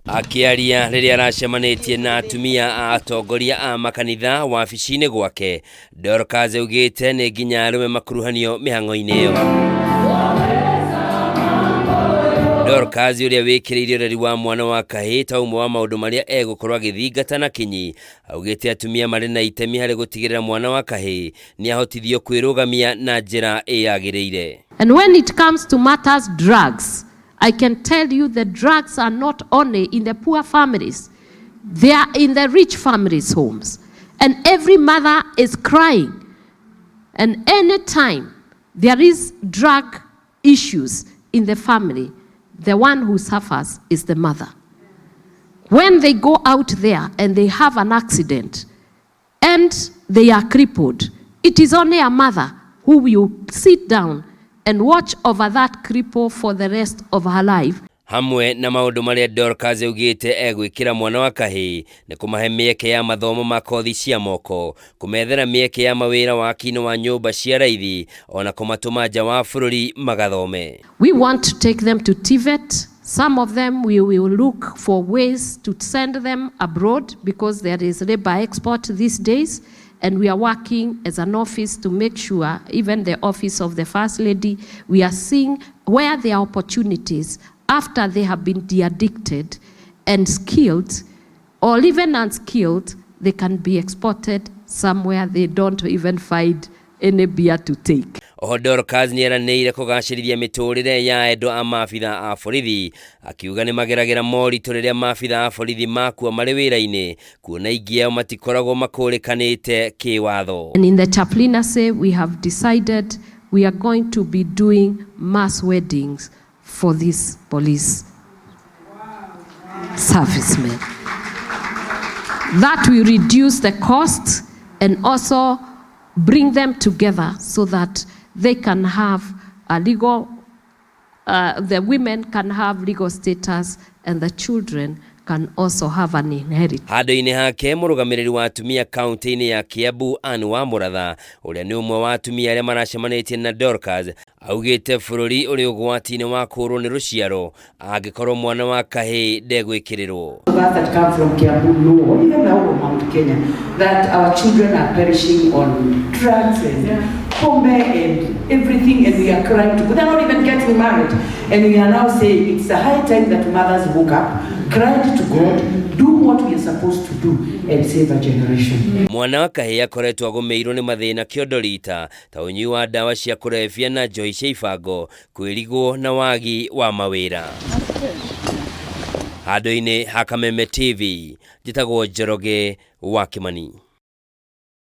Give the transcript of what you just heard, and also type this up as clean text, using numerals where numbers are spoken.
Akiaria riria aracemanĩtie na atumia a atongoria a makanitha wabici-inĩ gwake, Dorcas augĩte nĩ nginya arũme makuruhanio mĩhang'o-inĩ ĩyo. Dorcas ũrĩa wĩkĩrĩire ũreri wa mwana wa kahii ta ũmwe wa maũndũ marĩa egũkorwo agĩthingata na kinyi, augĩte atumia marĩ na itemi harĩ gũtigĩrĩra mwana wa kahii nĩ ahotithio kwĩrũgamia na njĩra ĩyagĩrĩire. And when it comes to matters drugs, I can tell you the drugs are not only in the poor families, they are in the rich families' homes. And every mother is crying. And anytime there is drug issues in the family, the one who suffers is the mother. When they go out there and they have an accident and they are crippled, it is only a mother who will sit down and watch over that cripple for the rest of her life. Hamwe na maũndũ marĩa Dorcas augĩte egwĩkĩra mwana wa kahii nĩ kũmahe mĩeke ya mathomo ma kothi cia moko, kũmethera mĩeke ya mawĩra waki-inĩ wa nyũmba cia raithi, ona kũmatũma nja wa bũrũri magathome. We want to take them to TVET. Some of them we will look for ways to send them abroad because there is labor export these days. And we are working as an office to make sure, even the office of the First Lady, we are seeing where there are opportunities after they have been de-addicted and skilled, or even unskilled, they can be exported somewhere they don't even find any beer to take. Dorcas nieraniire kugacirithia miturire ya endwa a maabithaa a borithi, akiuga nimageragira moritũ rĩrĩa maabithaa a borithi makua marĩ wĩra-inĩ, kuona ingĩ ao matikoragwo makũrĩkanĩte kĩwatho. And in the chaplaincy we have decided we are going to be doing mass weddings for these police servicemen. That will reduce the cost and also bring them together so that they can have a legal, the women can have legal status and the children can also have an inheritance. Handũ-inĩ hake mũrũgamĩrĩri wa atumia kaunti-inĩ ya Kiambu wa Mũratha, ũrĩa nĩ ũmwe wa atumia arĩa maracemanĩtie na Dorcas, augĩte bũrũri ũrĩ ũgwati-inĩ wa kũũrwo nĩ rũciaro angĩkorwo mwana wa kahii ndegwĩkĩrĩrwo. That come from Kiambu know, or even now from Mount Kenya, that our children are perishing on drugs and pombe and everything, and we are crying to, but they're not even getting married. And we are now saying it's a high time that mothers woke up, cried to God, do what we are supposed to do and save a generation. Mwana wa kahii akoretwo agũmĩirwo nĩ mathĩna kĩondorita ta ũnyui wa ndawa cia kũrebia na njohi cia ibango, kwĩrigwo na wagi wa mawĩra. Handũ-inĩ ha Kameme TV, njĩtagwo Njoroge wa Kimani.